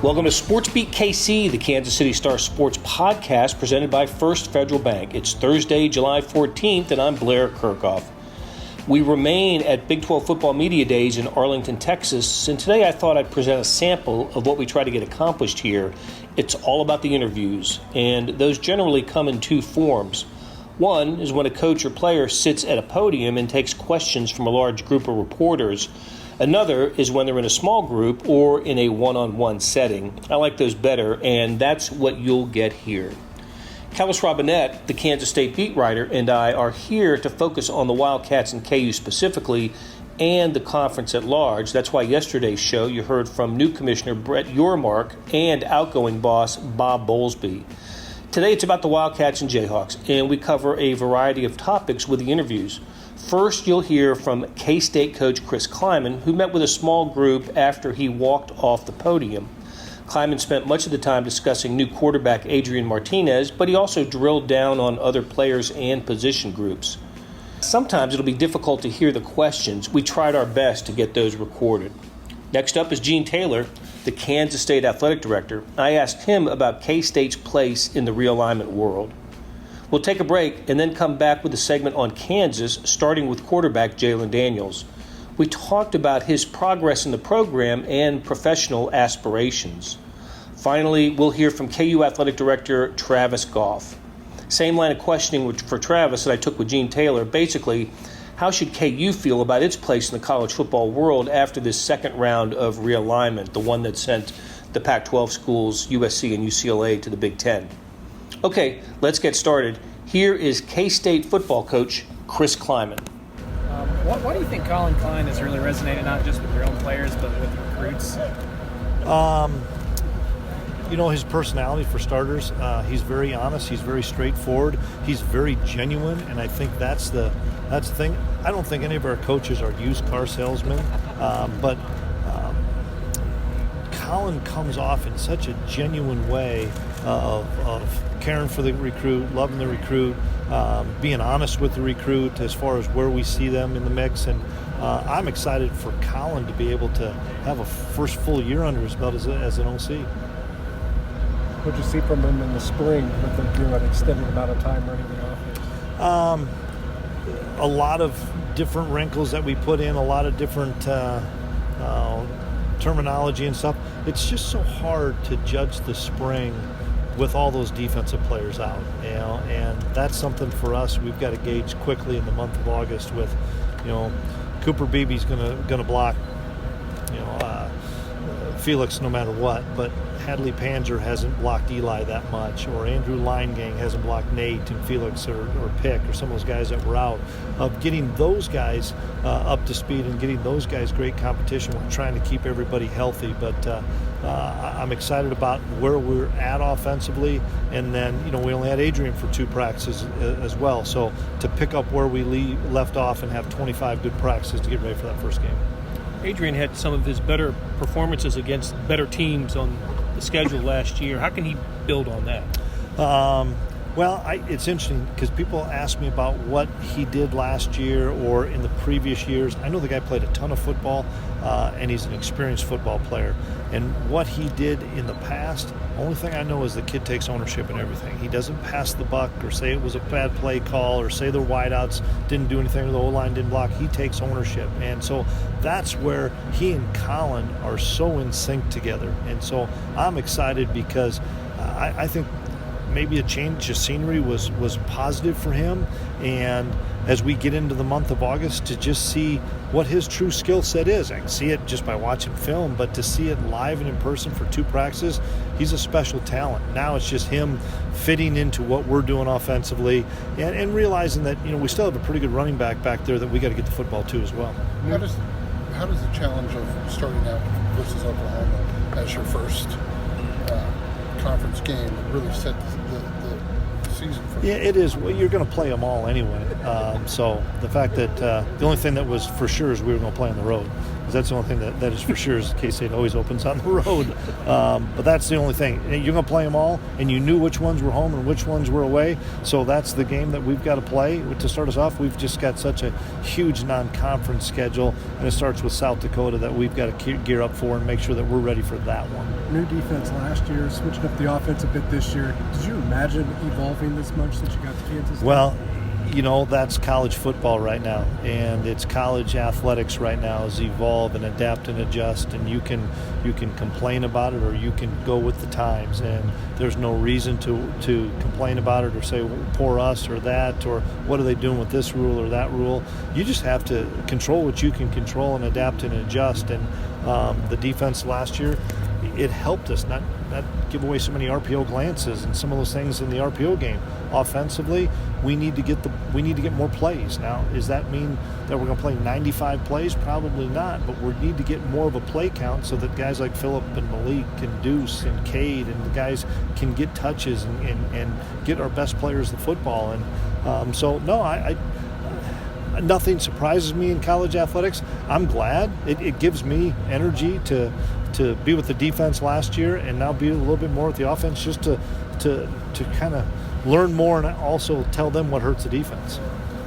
Welcome to SportsBeat KC, the Kansas City Star Sports podcast presented by First Federal Bank. It's Thursday, July 14th, and I'm Blair Kirchhoff. We remain at Big 12 Football Media Days in Arlington, Texas, and today I thought I'd present a sample of what we try to get accomplished here. It's all about the interviews, and those generally come in two forms. One is when a coach or player sits at a podium and takes questions from a large group of reporters. Another is when they're in a small group or in a one-on-one setting. I like those better, and that's what you'll get here. Kellis Robinette, the Kansas State beat writer, and I are here to focus on the Wildcats and KU specifically and the conference at large. That's why yesterday's show you heard from new Commissioner Brett Yormark and outgoing boss Bob Bowlesby. Today it's about the Wildcats and Jayhawks, and we cover a variety of topics with the interviews. First, you'll hear from K-State coach Chris Klieman, who met with a small group after he walked off the podium. Klieman spent much of the time discussing new quarterback Adrian Martinez, but he also drilled down on other players and position groups. Sometimes it'll be difficult to hear the questions. We tried our best to get those recorded. Next up is Gene Taylor, the Kansas State athletic director. I asked him about K-State's place in the realignment world. We'll take a break and then come back with a segment on Kansas, starting with quarterback Jalen Daniels. We talked about his progress in the program and professional aspirations. Finally, we'll hear from KU Athletic Director Travis Goff. Same line of questioning for Travis that I took with Gene Taylor. Basically, how should KU feel about its place in the college football world after this second round of realignment, the one that sent the Pac-12 schools, USC and UCLA, to the Big Ten? Okay, let's get started. Here is K-State football coach Chris Klieman. Why do you think Colin Klein has really resonated not just with your own players but with recruits? His personality for starters. He's very honest. He's very straightforward. He's very genuine, and I think that's the thing. I don't think any of our coaches are used car salesmen, but Colin comes off in such a genuine way of caring for the recruit, loving the recruit, being honest with the recruit as far as where we see them in the mix. And I'm excited for Colin to be able to have a first full year under his belt as an OC. What did you see from him in the spring with an extended amount of time running the offense? A lot of different wrinkles that we put in, a lot of different terminology and stuff. It's just so hard to judge the spring with all those defensive players out, and that's something for us we've got to gauge quickly in the month of August with, Cooper Beebe's gonna block, Felix no matter what, but Hadley Panzer hasn't blocked Eli that much, or Andrew Linegang hasn't blocked Nate and Felix or Pick or some of those guys that were out. Of getting those guys up to speed and getting those guys great competition. We're trying to keep everybody healthy, but I'm excited about where we're at offensively. And then, we only had Adrian for 2 practices as well. So to pick up where we left off and have 25 good practices to get ready for that first game. Adrian had some of his better performances against better teams on the schedule last year. How can he build on that? It's interesting because people ask me about what he did last year or in the previous years. I know the guy played a ton of football, and he's an experienced football player. And what he did in the past, only thing I know is the kid takes ownership in everything. He doesn't pass the buck or say it was a bad play call or say the wideouts didn't do anything or the O-line didn't block. He takes ownership. And so that's where he and Colin are so in sync together. And so I'm excited because I think maybe a change of scenery was positive for him, and as we get into the month of August to just see what his true skill set is. I can see it just by watching film, but to see it live and in person for 2 practices, he's a special talent. Now it's just him fitting into what we're doing offensively and realizing that we still have a pretty good running back there that we got to get the football to as well. How does the challenge of starting out versus Oklahoma as your first conference game really set the season for you? Yeah, it is. Well, you're going to play them all anyway. So the fact that the only thing that was for sure is we were going to play on the road. because that's the only thing that is for sure is K-State always opens on the road. But that's the only thing. You're going to play them all, and you knew which ones were home and which ones were away. So that's the game that we've got to play. To start us off, we've just got such a huge non-conference schedule, and it starts with South Dakota that we've got to gear up for and make sure that we're ready for that one. New defense last year, switching up the offense a bit this year. Did you imagine evolving this much since you got to Kansas State? Well, that's college football right now, and it's college athletics right now is evolve and adapt and adjust, and you can complain about it or you can go with the times, and there's no reason to complain about it or say, well, poor us or that, or what are they doing with this rule or that rule. You just have to control what you can control and adapt and adjust, and the defense last year, it helped us not give away so many RPO glances and some of those things in the RPO game. Offensively, we need to get more plays. Now, does that mean that we're going to play 95 plays? Probably not, but we need to get more of a play count so that guys like Phillip and Malik and Deuce and Cade and the guys can get touches and get our best players the football. And so, no, I nothing surprises me in college athletics. I'm glad. It gives me energy to be with the defense last year and now be a little bit more with the offense, just to kind of learn more and also tell them what hurts the defense.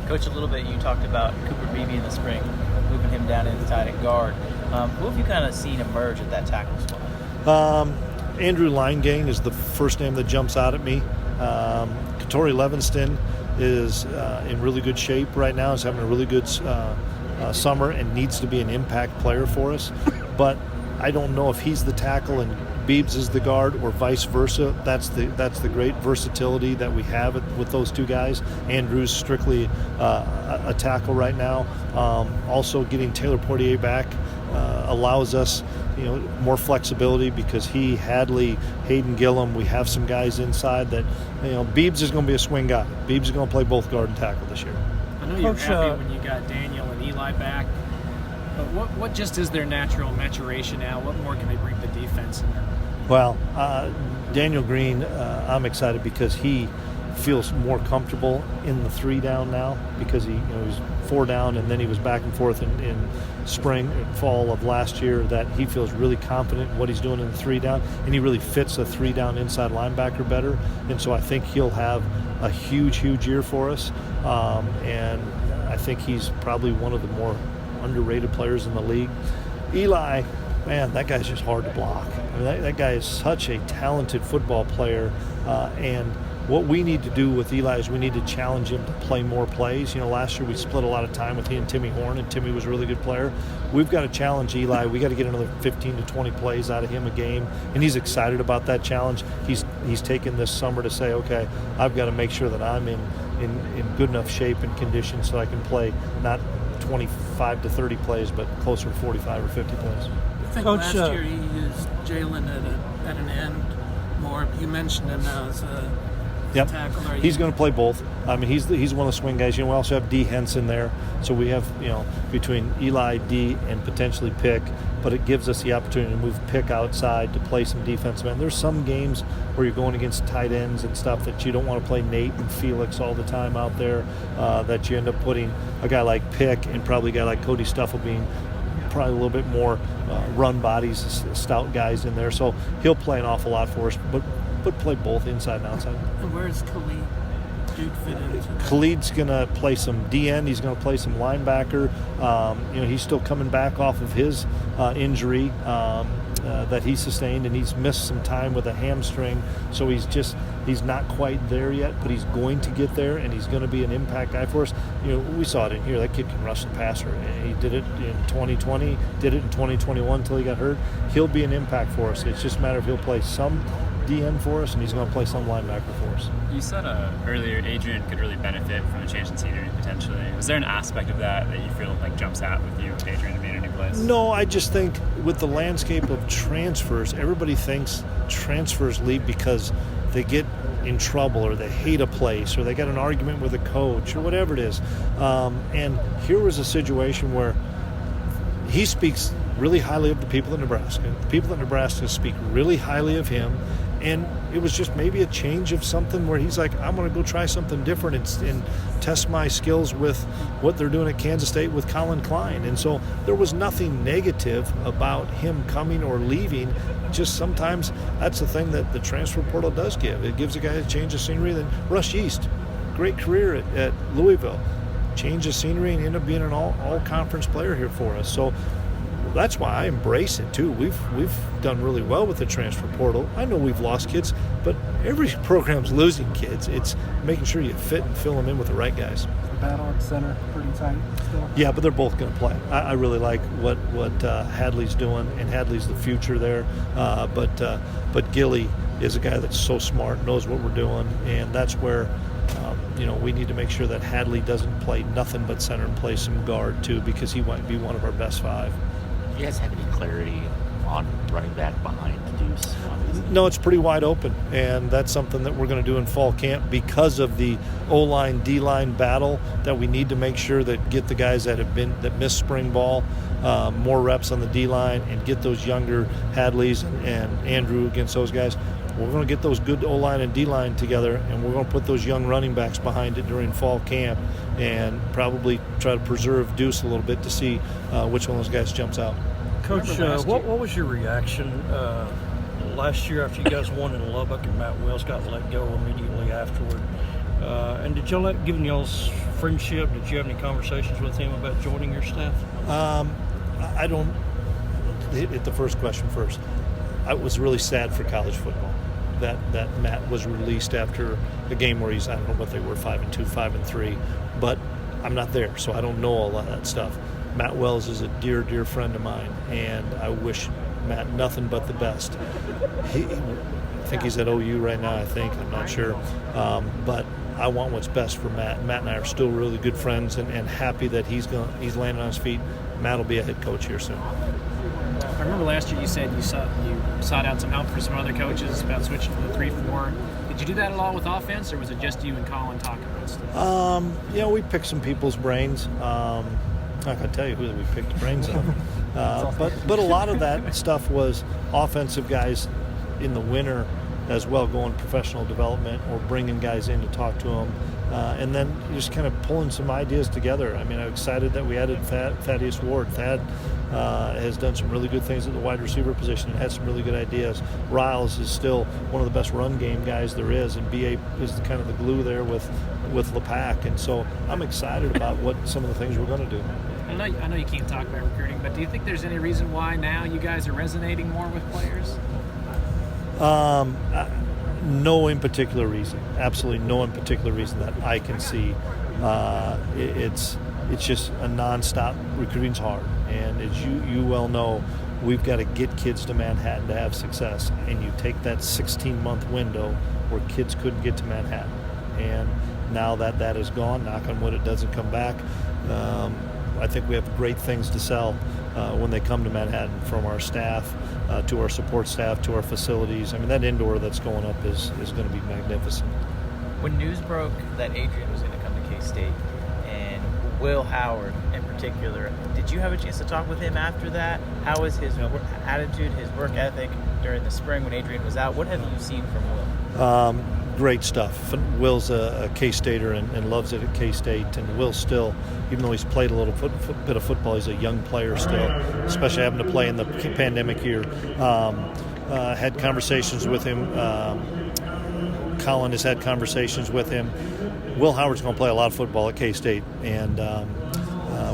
Coach, a little bit you talked about Cooper Beebe in the spring, moving him down inside at guard. Who have you kind of seen emerge at that tackle spot? Andrew Linegang is the first name that jumps out at me. Katori Levinston is in really good shape right now. He's having a really good summer and needs to be an impact player for us. But I don't know if he's the tackle and Beebs is the guard or vice versa. That's the great versatility that we have with those two guys. Andrew's strictly a tackle right now. Also getting Taylor Portier back allows us more flexibility because he, Hadley, Hayden Gillum, we have some guys inside that, Beebs is going to be a swing guy. Beebs is going to play both guard and tackle this year. I know you're happy when you got Daniel and Eli back, but what just is their natural maturation now? What more can they bring to the defense? Well, Daniel Green, I'm excited because he feels more comfortable in the 3 down now because he was 4 down and then he was back and forth in spring and fall of last year, that he feels really confident in what he's doing in the 3 down, and he really fits a 3 down inside linebacker better. And so I think he'll have a huge year for us. And I think he's probably one of the more underrated players in the league. Eli, man, that guy's just hard to block. I mean, that guy is such a talented football player, and what we need to do with Eli is we need to challenge him to play more plays. Last year we split a lot of time with he and Timmy Horn, and Timmy was a really good player. We've got to challenge Eli. We got to get another 15 to 20 plays out of him a game, and he's excited about that challenge. He's taken this summer to say, okay, I've got to make sure that I'm in good enough shape and condition so I can play not 25 to 30 plays, but closer to 45 or 50 plays. I think Coach, last year he used Jalen at an end more. You mentioned him now as a tackle. He's going to play both. I mean, he's one of the swing guys. We also have D. Henson there, so we have between Eli, D, and potentially Pick. But it gives us the opportunity to move Pick outside to play some defensive end. There's some games where you're going against tight ends and stuff that you don't want to play Nate and Felix all the time out there. That you end up putting a guy like Pick and probably a guy like Cody Stuffle being probably a little bit more run bodies, stout guys in there. So he'll play an awful lot for us, but play both inside and outside. And where's Khalid fit into that? Khalid's going to play some DN. He's going to play some linebacker. He's still coming back off of his injury that he sustained, and he's missed some time with a hamstring. So he's not quite there yet, but he's going to get there, and he's going to be an impact guy for us. We saw it in here. That kid can rush the passer. He did it in 2020, did it in 2021 until he got hurt. He'll be an impact for us. It's just a matter of he'll play some DN for us, and he's going to play some linebacker for us. You said earlier Adrian could really benefit from a change in scenery potentially. Was there an aspect of that you feel like jumps out with you, Adrian, to be in a new place? No, I just think with the landscape of transfers, everybody thinks transfers leave because they get in trouble or they hate a place or they got an argument with a coach or whatever it is. And here was a situation where he speaks really highly of the people of Nebraska. The people of Nebraska speak really highly of him, And it was just maybe a change of something where he's like, I'm going to go try something different and test my skills with what they're doing at Kansas State with Colin Klein. And so there was nothing negative about him coming or leaving. Just sometimes that's the thing that the transfer portal does give. It gives a guy a change of scenery. Then Rush East, great career at Louisville. Change of scenery and end up being an all-conference player here for us. So that's why I embrace it too. We've done really well with the transfer portal. I know we've lost kids, but every program's losing kids. It's making sure you fit and fill them in with the right guys. The battle at center pretty tight still. Yeah, but they're both going to play. I really like what Hadley's doing, and Hadley's the future there. But Gilly is a guy that's so smart, knows what we're doing, and that's where we need to make sure that Hadley doesn't play nothing but center and play some guard too, because he might be one of our best 5. Do you guys have any clarity on running back behind Deuce? No, it's pretty wide open, and that's something that we're going to do in fall camp because of the O-line, D-line battle that we need to make sure that get the guys that missed spring ball more reps on the D-line and get those younger Hadleys and Andrew against those guys. We're going to get those good O-line and D-line together, and we're going to put those young running backs behind it during fall camp and probably try to preserve Deuce a little bit to see which one of those guys jumps out. Coach, what was your reaction last year after you guys won in Lubbock and Matt Wells got let go immediately afterward? And did y'all, given y'all's friendship, did you have any conversations with him about joining your staff? I don't hit the first question first. I was really sad for college football that Matt was released after a game where I don't know what they were, 5-2, 5-3, but I'm not there, so I don't know all of that stuff. Matt Wells is a dear, dear friend of mine, and I wish Matt nothing but the best. I think he's at OU right now, I'm not sure. But I want what's best for Matt. Matt and I are still really good friends and happy that he's landing on his feet. Matt will be a head coach here soon. I remember last year you said you sought out some help for some other coaches about switching to the 3-4. Did you do that at all with offense, or was it just you and Colin talking about stuff? We picked some people's brains. I'm not going to tell you who we picked brains on. But a lot of that stuff was offensive guys in the winter as well, going professional development or bringing guys in to talk to them. And then just kind of pulling some ideas together. I mean, I'm excited that we added Thaddeus Ward. Thad has done some really good things at the wide receiver position and had some really good ideas. Riles is still one of the best run game guys there is, and B.A. is kind of the glue there with LePac. And so I'm excited about what some of the things we're going to do. I know you can't talk about recruiting, but do you think there's any reason why now you guys are resonating more with players? No in particular reason. Absolutely no in particular reason that I can see. It's just a nonstop. Recruiting's hard, and as you well know, we've got to get kids to Manhattan to have success. And you take that 16-month window where kids couldn't get to Manhattan, and now that is gone. Knock on wood, it doesn't come back. I think we have great things to sell when they come to Manhattan, from our staff to our support staff to our facilities. I mean, that indoor that's going up is going to be magnificent. When news broke that Adrian was going to come to K-State, and Will Howard in particular, did you have a chance to talk with him after that? How was his attitude, his work ethic during the spring when Adrian was out? What have you seen from Will? Great stuff. Will's a K-Stater and loves it at K-State. And Will still, even though he's played a little bit of football, he's a young player still, especially having to play in the pandemic year. Had conversations with him. Colin has had conversations with him. Will Howard's going to play a lot of football at K-State. And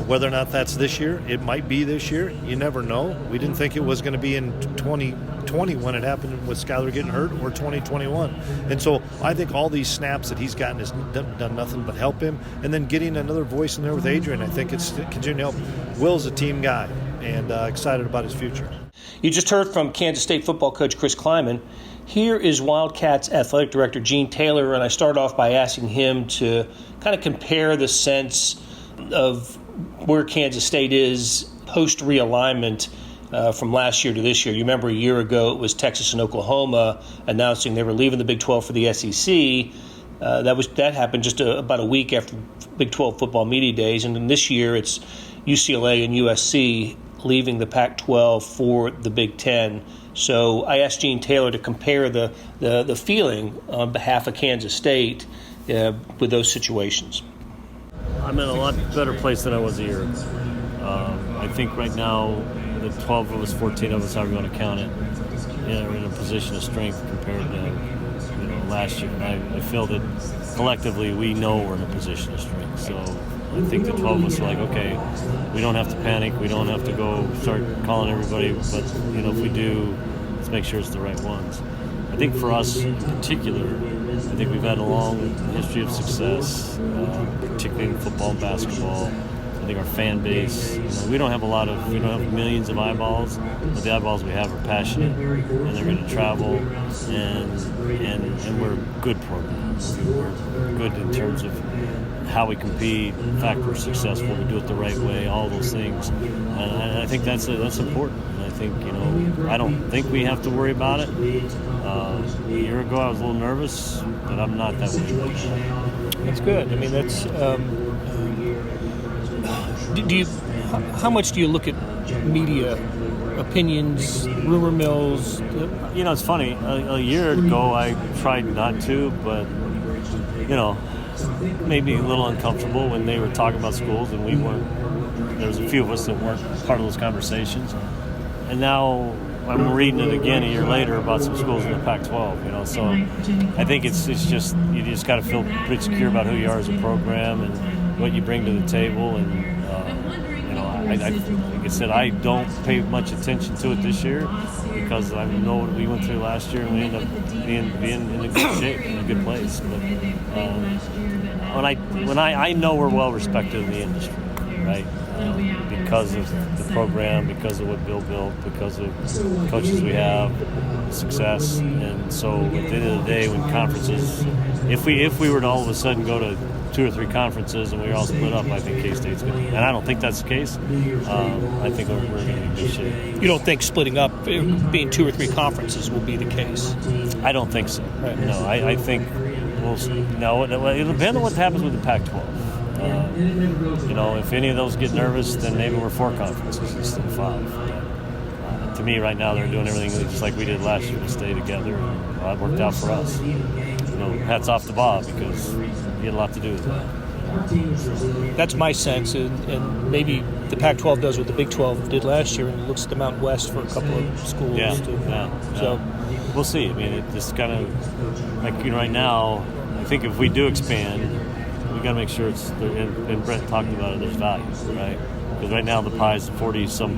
whether or not that's this year, it might be this year. You never know. We didn't think it was going to be in 2020 when it happened with Skyler getting hurt, or 2021. And so I think all these snaps that he's gotten has done nothing but help him. And then getting another voice in there with Adrian, I think it's continuing to help. Will's a team guy, and excited about his future. You just heard from Kansas State football coach Chris Kleiman. Here is Wildcats athletic director Gene Taylor, and I start off by asking him to kind of compare the sense of where Kansas State is post-realignment from last year to this year. You remember a year ago it was Texas and Oklahoma announcing they were leaving the Big 12 for the SEC. That happened just about a week after Big 12 football media days, and then this year it's UCLA and USC leaving the Pac-12 for the Big 10. So I asked Gene Taylor to compare the feeling on behalf of Kansas State with those situations. I'm in a lot better place than I was a year ago. I think right now, the 12 of us, 14 of us, however you want to count it, are in a position of strength compared to last year. And I feel that collectively we know we're in a position of strength. So I think the 12 of us are like, okay, we don't have to panic. We don't have to go start calling everybody. But, if we do, let's make sure it's the right ones. I think for us in particular, I think we've had a long history of success, particularly in football and basketball. I think our fan base, we don't have millions of eyeballs, but the eyeballs we have are passionate, and they're going to travel, and we're a good program. We're good in terms of how we compete, the fact we're successful, we do it the right way, all those things. And I think that's important. And I think, I don't think we have to worry about it. A year ago I was a little nervous, but I'm not that worried right now. That's good. I mean, that's... how much do you look at media opinions, rumor mills? It's funny. A year ago, I tried not to, but made me a little uncomfortable when they were talking about schools, and we weren't. There was a few of us that weren't part of those conversations, and now I'm reading it again a year later about some schools in the Pac-12. So I think it's just you just got to feel pretty secure about who you are as a program and what you bring to the table, and like I said, I don't pay much attention to it this year because I know what we went through last year, and we ended up being in a good shape, in a good place. But when I know we're well respected in the industry, right? Because of the program, because of what Bill built, because of the coaches we have, success, and so at the end of the day, when conferences, if we were to all of a sudden go to 2 or 3 conferences and we all split up, I think K-State's going to, and I don't think that's the case. I think we're going to be in good shape. You don't think splitting up, being 2 or 3 conferences, will be the case? I don't think so. Right. No, I think it'll depend on what happens with the Pac-12. If any of those get nervous, then maybe we're 4 conferences instead of 5. To me, right now, they're doing everything just like we did last year to stay together. That worked out for us. Hats off to Bob because he had a lot to do with that. That's my sense, and maybe the Pac-12 does what the Big 12 did last year and looks at the Mountain West for a couple of schools. So we'll see. I mean, it's kind of like right now. I think if we do expand, we got to make sure it's. And Brett talked about it. There's value, right? Because right now the pie is 40-some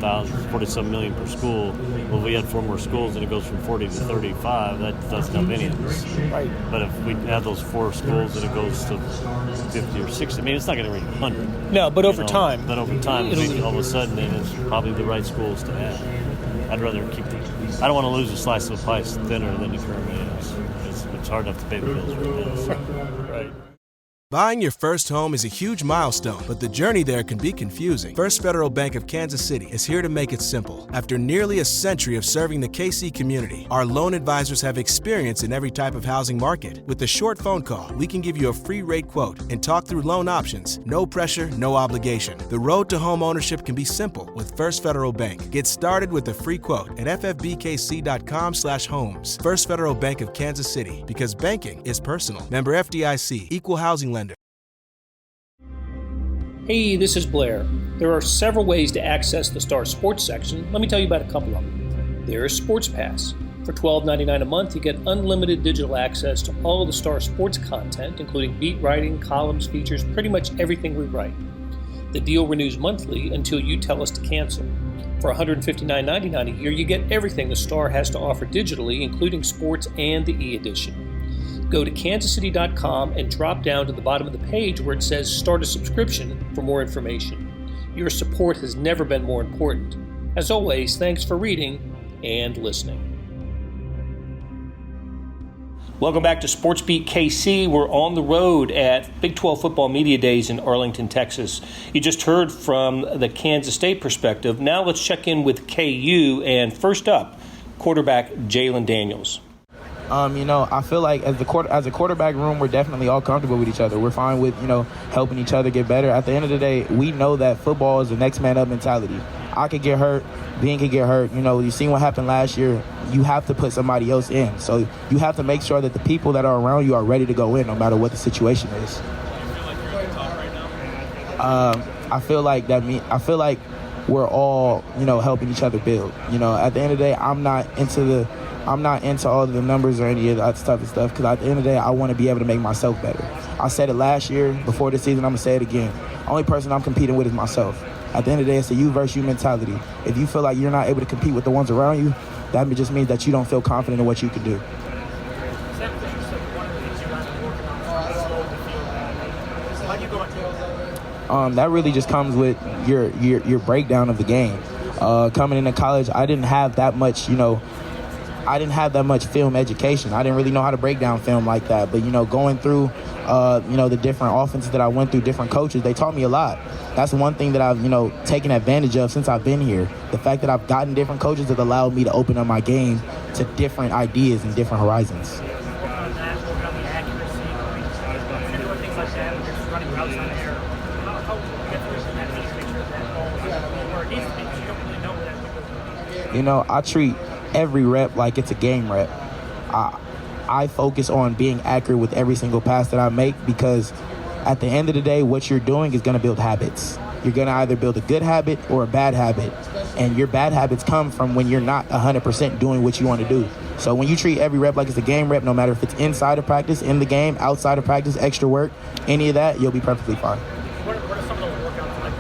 million per school. Well, if we had 4 more schools and it goes from 40 to 35, that doesn't help any of us. Right. But if we add those 4 schools and it goes to 50 or 60, I mean, it's not going to reach 100. No, but over time. But over time, maybe all of a sudden, then it's probably the right schools to add. I'd rather keep them. I don't want to lose a slice of the pie thinner than it currently is. It's hard enough to pay the bills right now. Right. Buying your first home is a huge milestone, but the journey there can be confusing. First Federal Bank of Kansas City is here to make it simple. After nearly a century of serving the KC community, our loan advisors have experience in every type of housing market. With a short phone call, we can give you a free rate quote and talk through loan options. No pressure, no obligation. The road to home ownership can be simple with First Federal Bank. Get started with a free quote at ffbkc.com/homes. First Federal Bank of Kansas City, because banking is personal. Member FDIC, Equal Housing Lender. Hey, this is Blair. There are several ways to access the Star Sports section. Let me tell you about a couple of them. There is Sports Pass. For $12.99 a month, you get unlimited digital access to all of the Star Sports content, including beat writing, columns, features, pretty much everything we write. The deal renews monthly until you tell us to cancel. For $159.99 a year, you get everything the Star has to offer digitally, including sports and the e-edition. Go to kansascity.com and drop down to the bottom of the page where it says Start a Subscription for more information. Your support has never been more important. As always, thanks for reading and listening. Welcome back to SportsBeat KC. We're on the road at Big 12 Football Media Days in Arlington, Texas. You just heard from the Kansas State perspective. Now let's check in with KU. And first up, quarterback Jalen Daniels. I feel like as a quarterback room, we're definitely all comfortable with each other. We're fine with, helping each other get better. At the end of the day, we know that football is the next man up mentality. I could get hurt, Bean could get hurt. You know, you seen what happened last year. You have to put somebody else in. So you have to make sure that the people that are around you are ready to go in no matter what the situation is. I feel like we're all, you know, helping each other build. You know, at the end of the day, I'm not into all of the numbers or any of that type of stuff, because at the end of the day, I want to be able to make myself better. I said it last year, before the season, I'm going to say it again. Only person I'm competing with is myself. At the end of the day, it's a you versus you mentality. If you feel like you're not able to compete with the ones around you, that just means that you don't feel confident in what you can do. That really just comes with your breakdown of the game. Coming into college, I didn't have that much film education. I didn't really know how to break down film like that. But, you know, going through, the different offenses that I went through, different coaches, they taught me a lot. That's one thing that I've, taken advantage of since I've been here. The fact that I've gotten different coaches has allowed me to open up my game to different ideas and different horizons. You know, I treat every rep like it's a game rep. I focus on being accurate with every single pass that I make, because at the end of the day, what you're doing is going to build habits. You're going to either build a good habit or a bad habit. And your bad habits come from when you're not 100% doing what you want to do. So when you treat every rep like it's a game rep, no matter if it's inside of practice, in the game, outside of practice, extra work, any of that, you'll be perfectly fine. What are some of the workouts like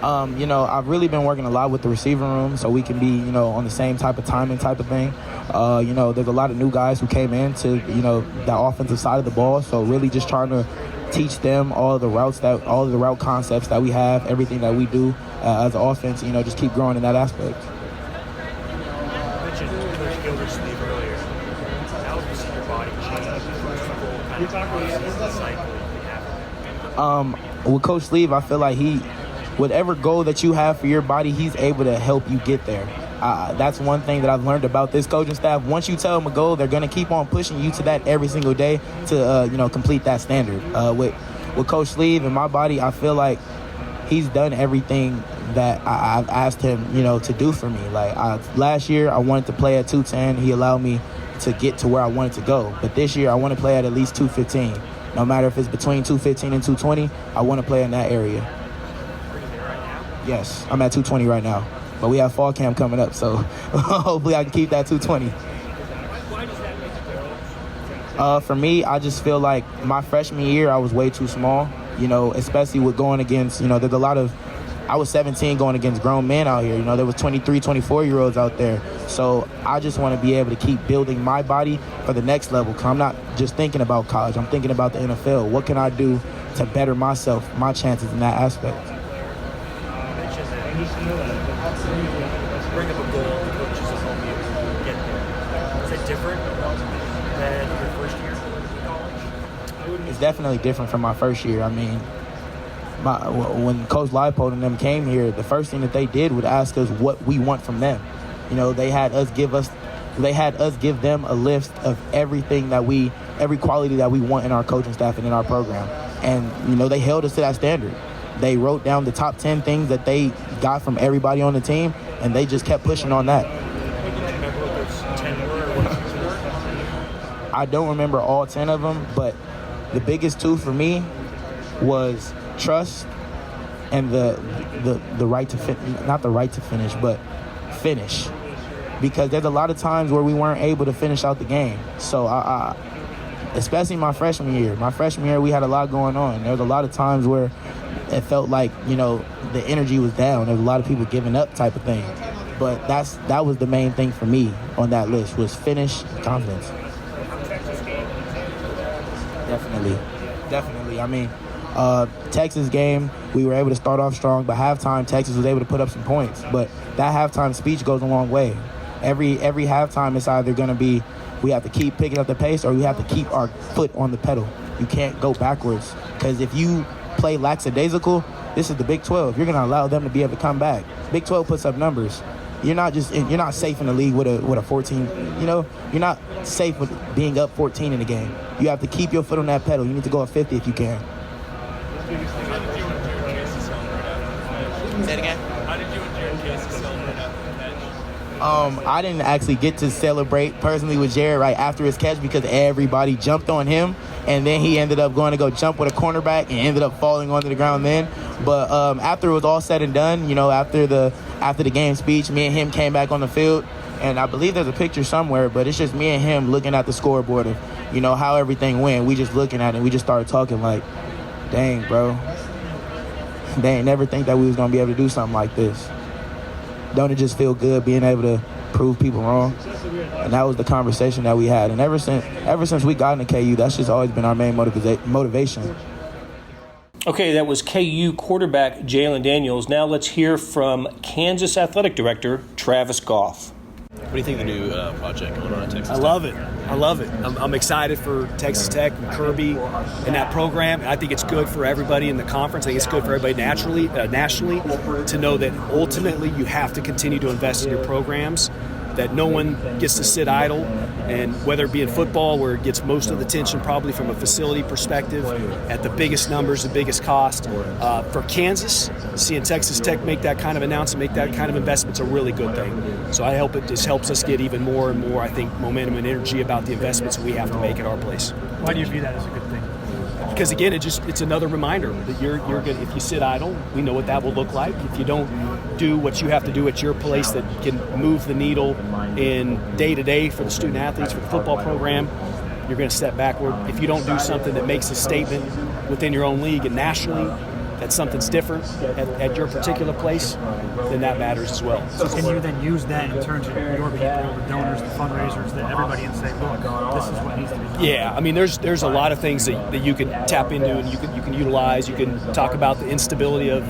I've really been working a lot with the receiving room so we can be, on the same type of timing type of thing. There's a lot of new guys who came in to, the offensive side of the ball. So really just trying to teach them all of the route concepts that we have, everything that we do as an offense, just keep growing in that aspect. With Coach Sleeve, I feel like whatever goal that you have for your body, he's able to help you get there. That's one thing that I've learned about this coaching staff. Once you tell them a goal, they're going to keep on pushing you to that every single day to, complete that standard. With Coach Sleeve and my body, I feel like he's done everything that I've asked him, to do for me. Like last year, I wanted to play at 210. He allowed me to get to where I wanted to go. But this year, I want to play at least 215. No matter if it's between 215 and 220, I want to play in that area. Yes, I'm at 220 right now. But we have fall camp coming up, so hopefully I can keep that 220. Why does that make you go? For me, I just feel like my freshman year, I was way too small, especially with going against, there's a lot of, I was 17 going against grown men out here. There was 23, 24-year-olds out there. So I just want to be able to keep building my body for the next level. Because I'm not just thinking about college. I'm thinking about the NFL. What can I do to better myself, my chances in that aspect? Bring up a goal, the coaches will help you get there. Is it different than your first year in college? It's definitely different from my first year. I mean, when Coach Leipold and them came here, the first thing that they did was ask us what we want from them. They had us give them a list of every quality that we want in our coaching staff and in our program. And, they held us to that standard. They wrote down the top 10 things that they got from everybody on the team, and they just kept pushing on that. I don't remember all 10 of them, but the biggest two for me was trust and the right to not the right to finish, but finish. Because there's a lot of times where we weren't able to finish out the game. So I especially my freshman year, we had a lot going on. There was a lot of times where it felt like, the energy was down. There was a lot of people giving up type of thing. But that was the main thing for me on that list was finish, confidence. Definitely. I mean, Texas game, we were able to start off strong, but halftime, Texas was able to put up some points. But that halftime speech goes a long way. Every halftime, it's either going to be we have to keep picking up the pace or we have to keep our foot on the pedal. You can't go backwards, because if you play lackadaisical, this is the Big 12. You're going to allow them to be able to come back. Big 12 puts up numbers. You're not safe in the league with a 14. You're not safe with being up 14 in the game. You have to keep your foot on that pedal. You need to go at 50 if you can. Say it again. How did you and Jared Casey celebrate after the catch? I didn't actually get to celebrate personally with Jared right after his catch because everybody jumped on him, and then he ended up going to go jump with a cornerback and ended up falling onto the ground then. But after it was all said and done, you know, after the game speech, me and him came back on the field, and I believe there's a picture somewhere, but it's just me and him looking at the scoreboard of, you know, how everything went. We just looking at it, and we just started talking like, dang, bro. They ain't never think that we was going to be able to do something like this. Don't it just feel good being able to prove people wrong? And that was the conversation that we had. And ever since we got into KU, that's just always been our main motivation. Okay, that was KU quarterback Jalen Daniels. Now let's hear from Kansas Athletic Director Travis Goff. What do you think of the new project going on at Texas Tech? I love it. I'm excited for Texas Tech and Kirby and that program. I think it's good for everybody in the conference. I think it's good for everybody nationally to know that ultimately you have to continue to invest in your programs, that no one gets to sit idle, and whether it be in football where it gets most of the attention probably from a facility perspective at the biggest numbers, the biggest cost. For Kansas, seeing Texas Tech make that kind of announcement, make that kind of investment is a really good thing. So I hope it just helps us get even more and more, I think, momentum and energy about the investments we have to make at our place. Why do you view that as a good thing? Because again, it's another reminder that you're gonna, if you sit idle, we know what that will look like. If you don't do what you have to do at your place that can move the needle in day-to-day for the student athletes, for the football program, you're going to step backward. If you don't do something that makes a statement within your own league and nationally, that something's different at your particular place, then that matters as well. So can you then use that in terms of your people, the donors, the fundraisers, that everybody can say, look, this is what needs to be done? Yeah, I mean, there's a lot of things that you can tap into and you can utilize. You can talk about the instability of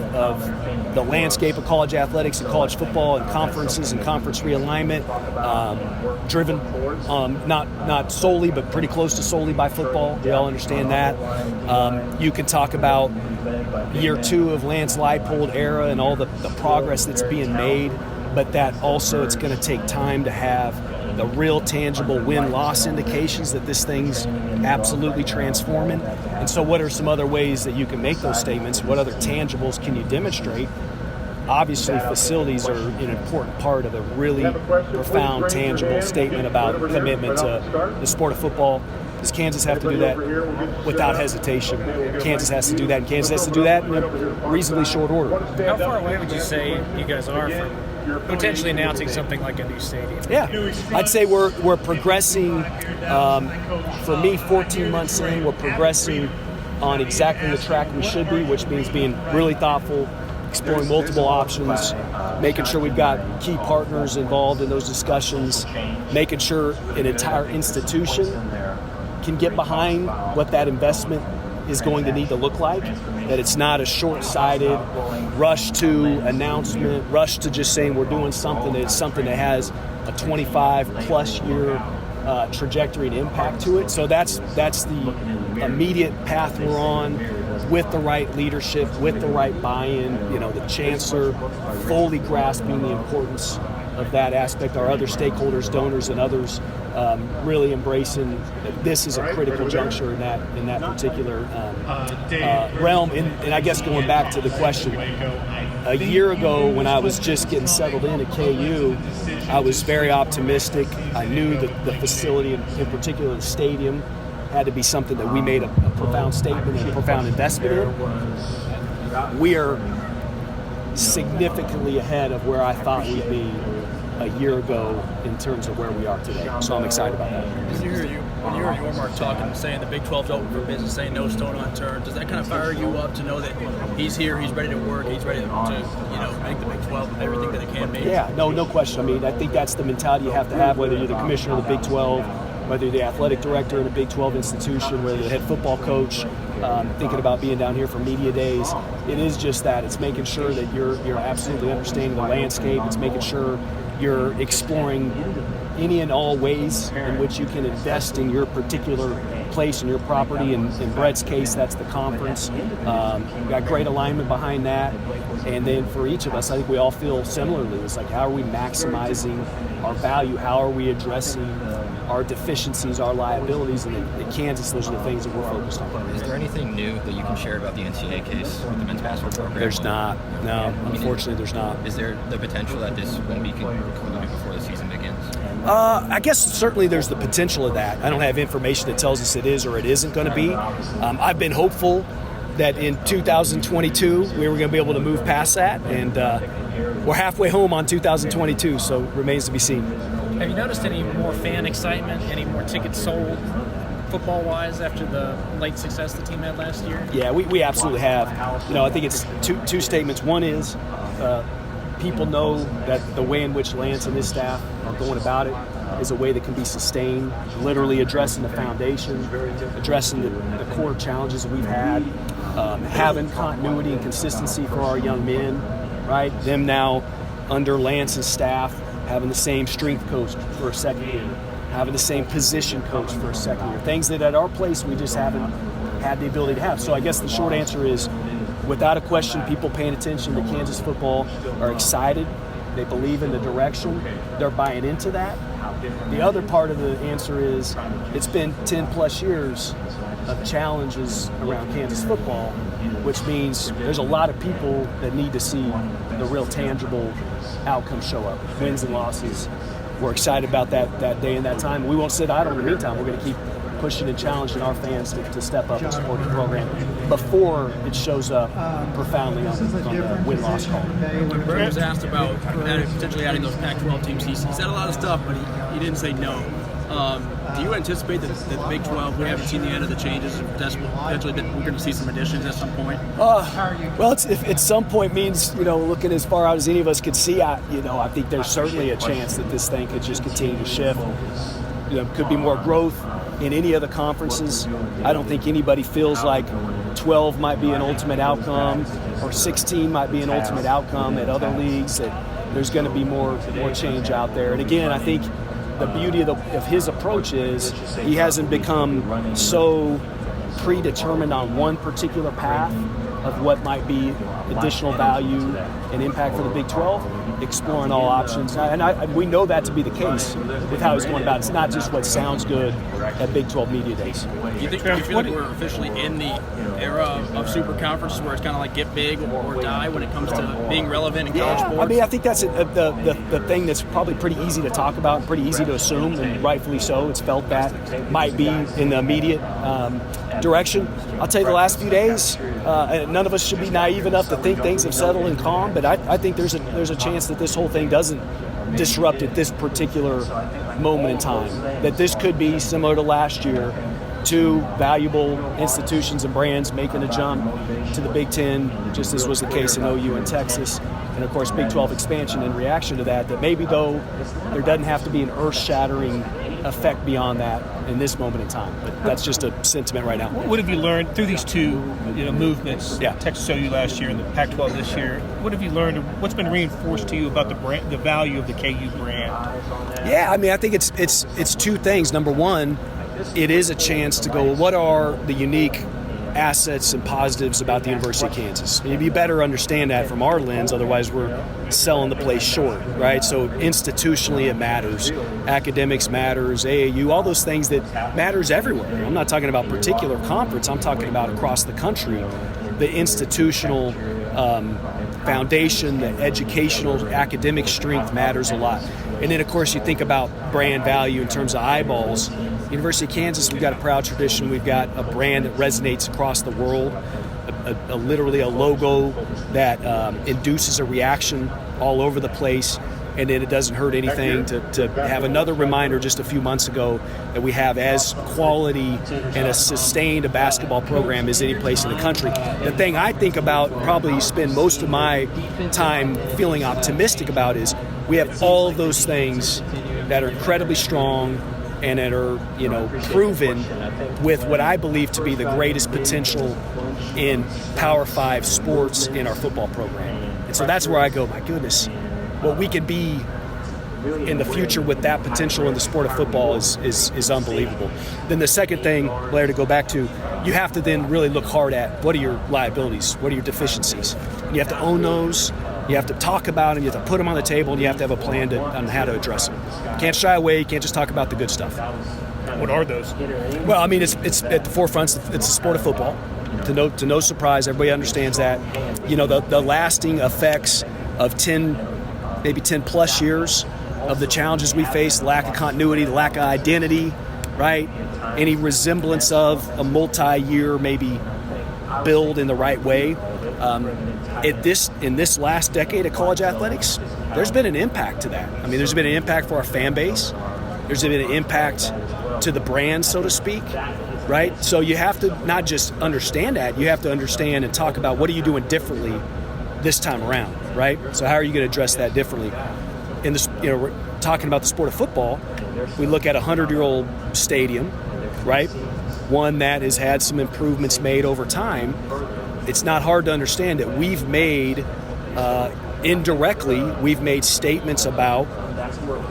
the landscape of college athletics and college football and conferences and conference realignment, driven not solely but pretty close to solely by football. We all understand that. You can talk about year 2 of Lance Leipold era and all the progress that's being made, but that also it's going to take time to have the real tangible win-loss indications that this thing's absolutely transforming. And so what are some other ways that you can make those statements? What other tangibles can you demonstrate? Obviously, facilities are an important part of a really profound, tangible statement about commitment to the sport of football. Does Kansas have to do that? Without hesitation. Kansas has to do that, and Kansas has to do that in a reasonably short order. How far away would you say you guys are from potentially announcing something like a new stadium? Yeah, I'd say we're progressing. For me, 14 months in, we're progressing on exactly the track we should be, which means being really thoughtful, exploring multiple options, making sure we've got key partners involved in those discussions, making sure an entire institution can get behind what that investment is going to need to look like, that it's not a short-sighted rush to announcement, rush to just saying we're doing something. It's something that has a 25-plus year trajectory and impact to it. So that's the immediate path we're on, with the right leadership, with the right buy-in. The chancellor fully grasping the importance of that aspect. Our other stakeholders, donors, and others really embracing that this is a critical juncture in that particular realm. And I guess going back to the question, a year ago when I was just getting settled in at KU, I was very optimistic. I knew that the facility, in particular the stadium, had to be something that we made a profound statement and a profound investment in. We are significantly ahead of where I thought we'd be a year ago in terms of where we are today. So I'm excited about that. When you hear Yormark talking, saying the Big 12's open for business, saying no stone unturned, does that kind of fire you up to know that he's here, he's ready to work, he's ready to make the Big 12 with everything that it can make? Yeah, no question. I mean, I think that's the mentality you have to have, whether you're the commissioner of the Big 12, whether you're the athletic director in a Big 12 institution, whether you're the head football coach, thinking about being down here for media days. It is just that. It's making sure that you're absolutely understanding the landscape. It's making sure you're exploring any and all ways in which you can invest in your particular place and your property. In Brett's case, that's the conference. We've got great alignment behind that. And then for each of us, I think we all feel similarly. It's like, how are we maximizing our value? How are we addressing our deficiencies, our liabilities, and at Kansas, those are the things that we're focused on. Is there anything new that you can share about the NCAA case with the men's basketball program? There's not. No, unfortunately, there's not. Is there the potential that this won't be concluded before the season begins? I guess certainly there's the potential of that. I don't have information that tells us it is or it isn't going to be. I've been hopeful that in 2022 we were going to be able to move past that, and we're halfway home on 2022, so it remains to be seen. Have you noticed any more fan excitement, any more tickets sold football-wise after the late success the team had last year? Yeah, we absolutely have. I think it's two statements. One is people know that the way in which Lance and his staff are going about it is a way that can be sustained, literally addressing the foundation, addressing the core challenges that we've had, having continuity and consistency for our young men, right? Them now under Lance's staff, having the same strength coach for a second year, having the same position coach for a second year, things that at our place we just haven't had the ability to have. So I guess the short answer is, without a question, people paying attention to Kansas football are excited. They believe in the direction. They're buying into that. The other part of the answer is it's been 10 plus years of challenges around Kansas football, which means there's a lot of people that need to see the real tangible outcome show up, wins and losses. We're excited about that day and that time. We won't sit idle in the meantime. We're going to keep pushing and challenging our fans to step up and support the program before it shows up profoundly on the win-loss call. When Bird was asked about potentially adding those Pac-12 teams, he said a lot of stuff, but he didn't say no. Do you anticipate that the Big 12, we haven't seen the end of the changes, and potentially that we're going to see some additions at some point? Well, if at some point means, looking as far out as any of us could see, I think there's certainly a chance that this thing could just continue to shift. Could be more growth in any of the conferences. I don't think anybody feels like 12 might be an ultimate outcome or 16 might be an ultimate outcome at other leagues, that there's going to be more change out there. And again, I think the beauty of his approach is he hasn't become so predetermined on one particular path of what might be additional value and impact for the Big 12, exploring all options. And we know that to be the case with how he's going about it. It's not just what sounds good at Big 12 Media Days. Do you feel like we're officially in the era of super conferences where it's kind of like get big or die when it comes to being relevant in college sports? I think that's the thing that's probably pretty easy to talk about and pretty easy to assume, and rightfully so. It's felt that might be in the immediate direction. I'll tell you, the last few days, none of us should be naive enough to think things have settled and calm, but I think there's a chance that this whole thing doesn't disrupt at this particular moment in time, that this could be similar to last year, two valuable institutions and brands making a jump to the Big Ten, just as was the case in OU and Texas, and of course Big 12 expansion in reaction to that maybe though there doesn't have to be an earth-shattering effect beyond that in this moment in time, but that's just a sentiment right now. What have you learned through these two movements, Texas OU last year and the Pac-12 this year? What have you learned? What's been reinforced to you about the value of the KU brand? Yeah, I think it's two things. Number one, it is a chance to go, well, what are the unique assets and positives about the University of Kansas? You better understand that from our lens, otherwise we're selling the place short, right? So institutionally it matters. Academics matters, AAU, all those things that matters everywhere. I'm not talking about particular conference, I'm talking about across the country. The institutional foundation, the educational, academic strength matters a lot. And then, of course, you think about brand value in terms of eyeballs. University of Kansas, we've got a proud tradition. We've got a brand that resonates across the world, literally a logo that induces a reaction all over the place. And then it doesn't hurt anything to have another reminder just a few months ago that we have as quality and as sustained a basketball program as any place in the country. The thing I think about, probably spend most of my time feeling optimistic about, is we have all of those things that are incredibly strong and that are, proven with what I believe to be the greatest potential in Power 5 sports in our football program. And so that's where I go, my goodness, what we could be in the future with that potential in the sport of football is unbelievable. Then the second thing, Blair, to go back to, you have to then really look hard at what are your liabilities, what are your deficiencies. And you have to own those. You You have to talk about them, you have to put them on the table, and you have to have a plan on how to address them. You can't shy away, you can't just talk about the good stuff. What are those? Well, I mean, it's at the forefront. It's the sport of football. To no surprise, everybody understands that. You know, the lasting effects of 10 plus years of the challenges we face, lack of continuity, lack of identity, right? Any resemblance of a multi-year maybe build in the right way. In this last decade of college athletics, there's been an impact to that. I mean, there's been an impact for our fan base. There's been an impact to the brand, so to speak, right? So you have to not just understand that, you have to understand and talk about what are you doing differently this time around, right? So how are you going to address that differently? In this, we're talking about the sport of football. We look at a 100-year-old stadium, right? One that has had some improvements made over time. It's not hard to understand that we've made, indirectly, we've made statements about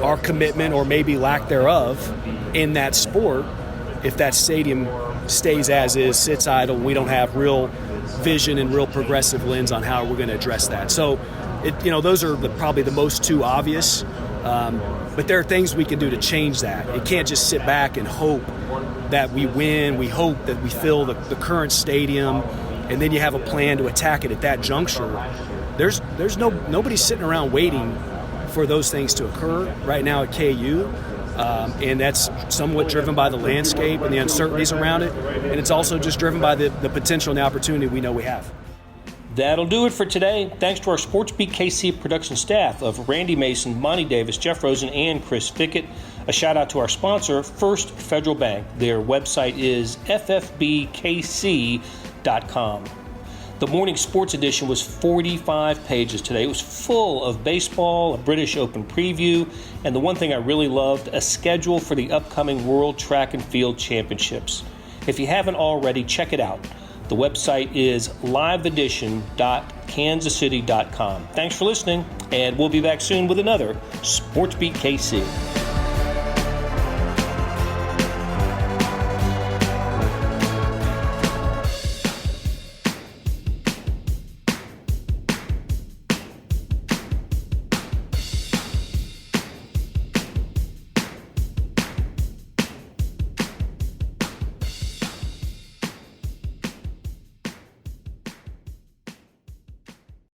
our commitment or maybe lack thereof in that sport if that stadium stays as is, sits idle, we don't have real vision and real progressive lens on how we're going to address that. So, those are probably the most two obvious, but there are things we can do to change that. You can't just sit back and hope that we win. We hope that we fill the current stadium, and then you have a plan to attack it at that juncture. There's nobody sitting around waiting for those things to occur right now at KU. And that's somewhat driven by the landscape and the uncertainties around it. And it's also just driven by the potential and the opportunity we know we have. That'll do it for today. Thanks to our SportsBeat KC production staff of Randy Mason, Monty Davis, Jeff Rosen, and Chris Fickett. A shout out to our sponsor, First Federal Bank. Their website is ffbkc.com. The morning sports edition was 45 pages today. It was full of baseball, a British Open preview, and the one thing I really loved, a schedule for the upcoming World Track and Field Championships. If you haven't already, check it out. The website is liveedition.kansascity.com. Thanks for listening, and we'll be back soon with another SportsBeat KC.